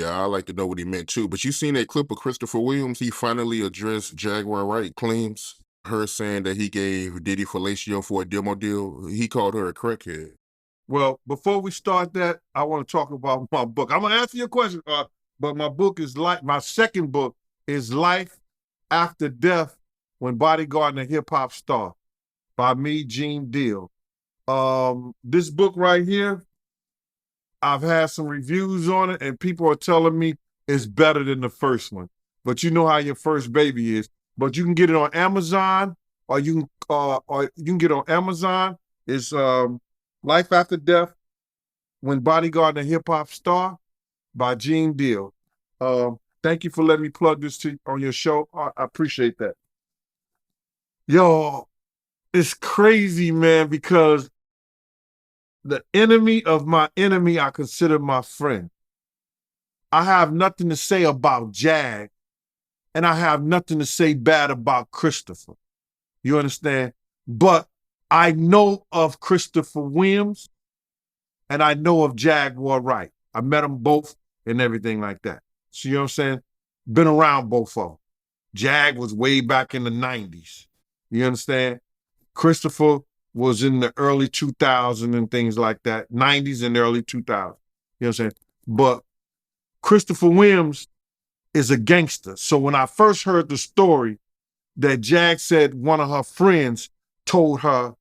Yeah, I like to know what he meant too. But you seen that clip of Christopher Williams? He finally addressed Jaguar Wright claims, her saying that he gave Diddy fellatio for a demo deal. He called her a crackhead. Well, before we start that, I want to talk about my book. I'm gonna answer your question, but my book is my second book is Life After Death When Bodyguard and a Hip Hop Star by me, Gene Deal. This book right here, I've had some reviews on it, and people are telling me it's better than the first one. But you know how your first baby is. But you can get it on Amazon, or you can get it on Amazon. It's Life After Death When Bodyguard and a Hip Hop Star by Gene Deal. Thank you for letting me plug this on your show. I appreciate that. Yo, it's crazy, man, because the enemy of my enemy, I consider my friend. I have nothing to say about Jag, and I have nothing to say bad about Christopher. You understand? But I know of Christopher Williams, and I know of Jaguar Wright. I met them both and everything like that. So you know what I'm saying? Been around both of them. Jag was way back in the 90s. You understand? Christopher was in the early 2000s and things like that, 90s and early 2000s. You know what I'm saying? But Christopher Williams is a gangster. So when I first heard the story that Jag said one of her friends told her,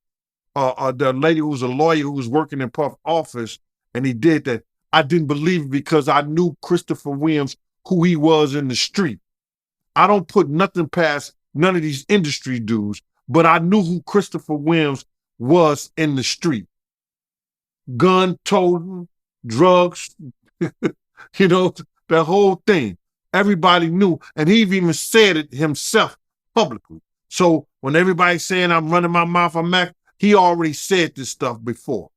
the lady who was a lawyer who was working in Puff's office, and he did that, I didn't believe it because I knew Christopher Williams, who he was in the street. I don't put nothing past none of these industry dudes, but I knew who Christopher Williams was in the street. Gun toting, drugs, you know, the whole thing. Everybody knew, and he even said it himself publicly. So when everybody's saying I'm running my mouth, he already said this stuff before.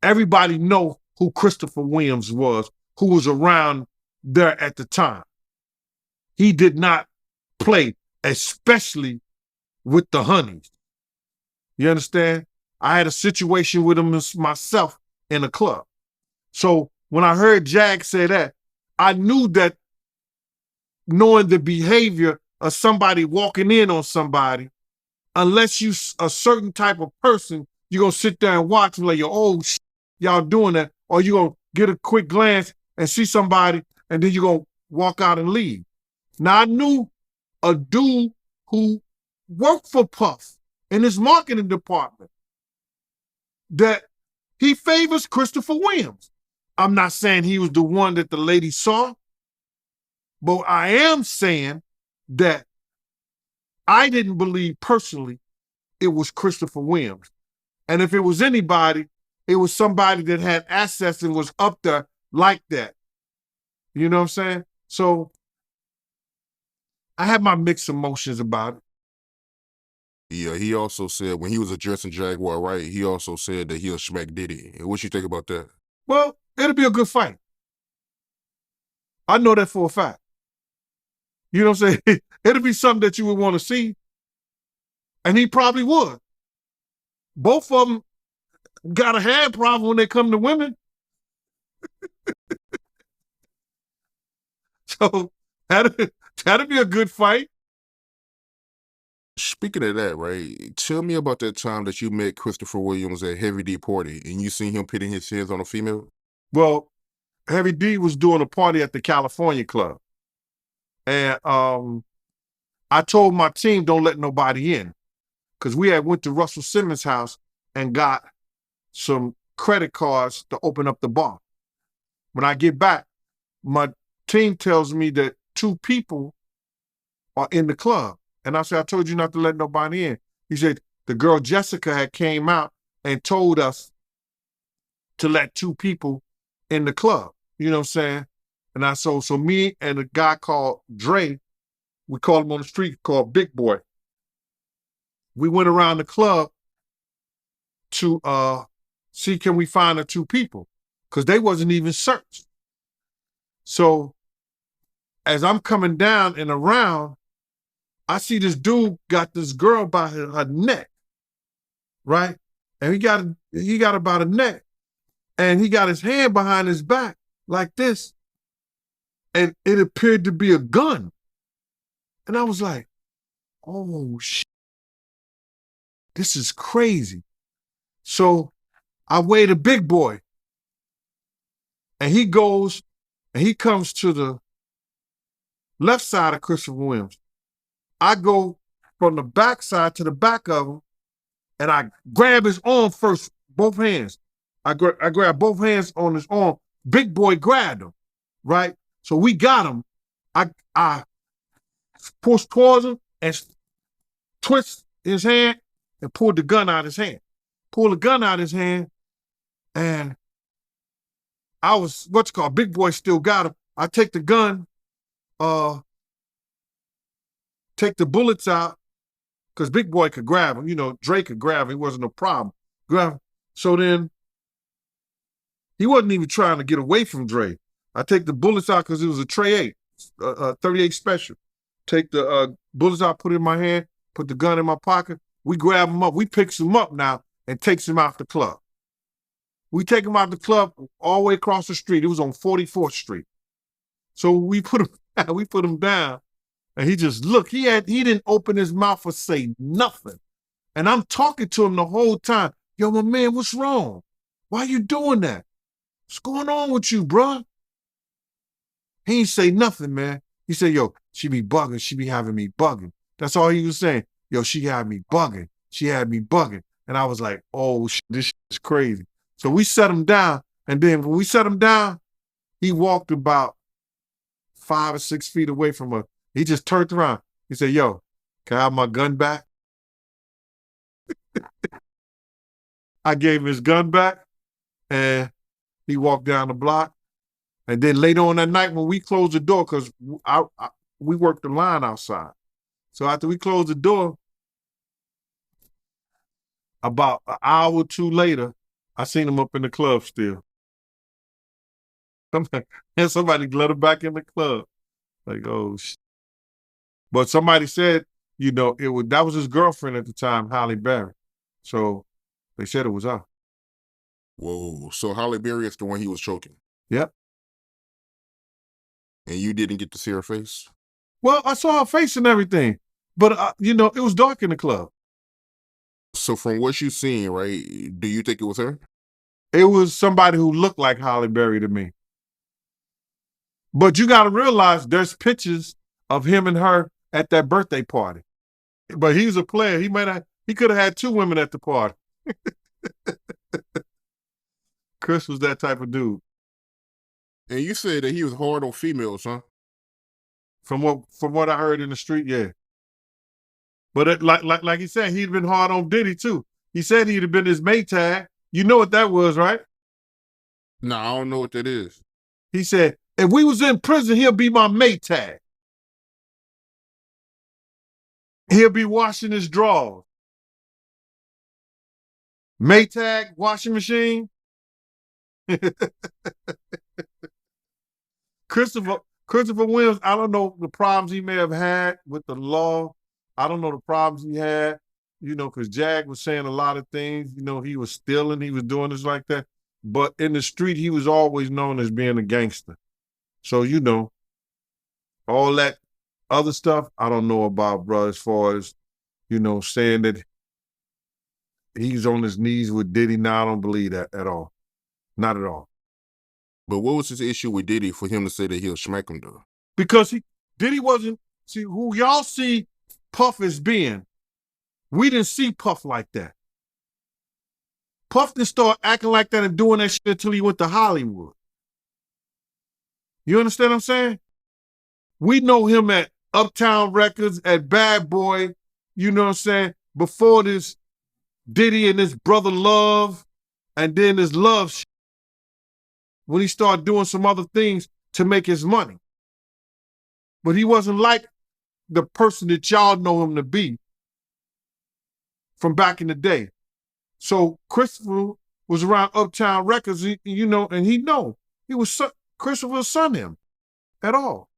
Everybody know who Christopher Williams was, who was around there at the time. He did not play, especially with the honeys. You understand? I had a situation with him myself in a club. So when I heard Jag say that, I knew that knowing the behavior of somebody walking in on somebody, unless you a certain type of person, you're going to sit there and watch and like, oh, y'all doing that, or you're going to get a quick glance and see somebody, and then you're going to walk out and leave. Now, I knew a dude who worked for Puff in his marketing department that he favors Christopher Williams. I'm not saying he was the one that the lady saw, but I am saying that I didn't believe personally it was Christopher Williams. And if it was anybody, it was somebody that had assets and was up there like that. You know what I'm saying? So I had my mixed emotions about it. Yeah, he also said when he was addressing Jaguar Wright, he also said that he'll smack Diddy. What you think about that? Well, it'll be a good fight. I know that for a fact. You know what I'm saying? It'll be something that you would want to see. And he probably would. Both of them got a hand problem when they come to women. So that'd be a good fight. Speaking of that, right, tell me about that time that you met Christopher Williams at Heavy D party and you seen him pitting his hands on a female. Well, Heavy D was doing a party at the California Club. And I told my team, don't let nobody in. Because we had went to Russell Simmons' house and got some credit cards to open up the bar. When I get back, my team tells me that 2 people are in the club. And I said, I told you not to let nobody in. He said, the girl Jessica had came out and told us to let 2 people in the club. You know what I'm saying? And I so me and a guy called Dre, we called him on the street, called Big Boy. We went around the club to see can we find the 2 people, because they wasn't even searched. So as I'm coming down and around, I see this dude got this girl by her neck, right? And he got about a neck, and he got his hand behind his back like this, and it appeared to be a gun. And I was like, oh, shit, this is crazy. So I weighed a big boy, and he goes and he comes to the left side of Christopher Williams. I go from the back side to the back of him, and I grab his arm first, both hands. I grab both hands on his arm. Big boy grabbed him, right? So we got him. I pushed towards him and twist his hand and pulled the gun out of his hand. Pulled the gun out of his hand, and I was, big boy still got him. I take the gun, take the bullets out, because big boy could grab him. You know, Drake could grab him. It wasn't a problem. Grab him. So then he wasn't even trying to get away from Dre. I take the bullets out because it was a Trey 8, 38 special. Take the bullets out, put it in my hand, put the gun in my pocket. We grab him up. We picks him up now and takes him out the club. We take him out the club all the way across the street. It was on 44th Street. So we put him down, and he just looked. He didn't open his mouth or say nothing. And I'm talking to him the whole time. Yo, my man, what's wrong? Why you doing that? What's going on with you, bruh? He ain't say nothing, man. He said, yo, she be bugging. She be having me bugging. That's all he was saying. Yo, she had me bugging. She had me bugging. And I was like, oh, this shit is crazy. So we set him down. And then when we set him down, he walked about 5 or 6 feet away from us. He just turned around. He said, yo, can I have my gun back? I gave him his gun back, and he walked down the block. And then later on that night when we closed the door, because we worked the line outside. So after we closed the door, about an hour or two later, I seen him up in the club still. And somebody let him back in the club. Like, oh, shit. But somebody said, you know, that was his girlfriend at the time, Halle Berry. So they said it was her. Whoa. So Halle Berry is the one he was choking. Yep. And you didn't get to see her face? Well, I saw her face and everything. But, you know, it was dark in the club. So from what you've seen, right, do you think it was her? It was somebody who looked like Halle Berry to me. But you got to realize there's pictures of him and her at that birthday party. But he's a player. He could have had 2 women at the party. Chris was that type of dude. And you said that he was hard on females, huh? From what I heard in the street, yeah. But like he said, he'd been hard on Diddy too. He said he'd have been his Maytag. You know what that was, right? No, I don't know what that is. He said, if we was in prison, he'll be my Maytag. He'll be washing his drawers. Maytag washing machine. Christopher Williams, I don't know the problems he may have had with the law. I don't know the problems he had, you know, because Jag was saying a lot of things. You know, he was stealing, he was doing this like that. But in the street, he was always known as being a gangster. So, you know, all that other stuff, I don't know about, bro, as far as, you know, saying that he's on his knees with Diddy. Now, I don't believe that at all. Not at all. But what was his issue with Diddy for him to say that he'll smack him, though? Because Diddy wasn't, see, who y'all see Puff as being, we didn't see Puff like that. Puff didn't start acting like that and doing that shit until he went to Hollywood. You understand what I'm saying? We know him at Uptown Records, at Bad Boy, you know what I'm saying? Before this Diddy and his brother Love, and then his Love shit, when he started doing some other things to make his money. But he wasn't like the person that y'all know him to be from back in the day. So Christopher was around Uptown Records, you know, and he was Christopher's son him at all.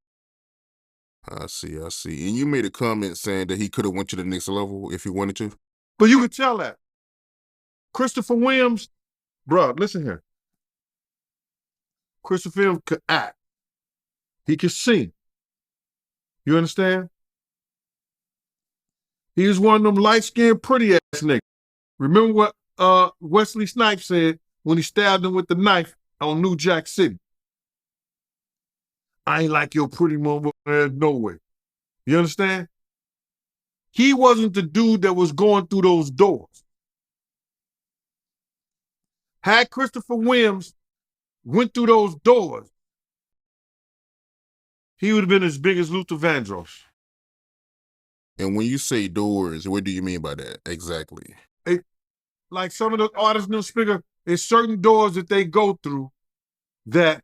I see. And you made a comment saying that he could have went to the next level if he wanted to. But you could tell that. Christopher Williams, bro, listen here. Christopher Williams could act. He could sing. You understand? He was one of them light-skinned, pretty-ass niggas. Remember what Wesley Snipes said when he stabbed him with the knife on New Jack City? I ain't like your pretty motherfucker, no way. You understand? He wasn't the dude that was going through those doors. Had Christopher Williams went through those doors, he would have been as big as Luther Vandross. And when you say doors, what do you mean by that exactly? Like some of the artists in the speaker, there's certain doors that they go through that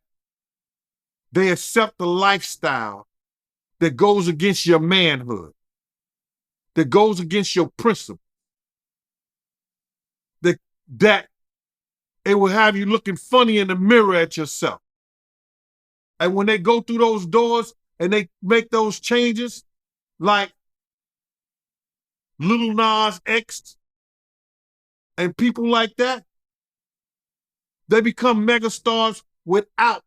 they accept the lifestyle that goes against your manhood, that goes against your principle, that it will have you looking funny in the mirror at yourself. And when they go through those doors and they make those changes, like Lil Nas X and people like that, they become megastars without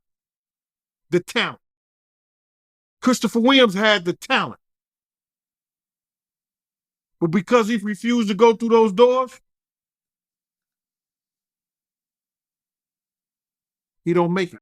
the talent. Christopher Williams had the talent. But because he refused to go through those doors, he don't make it.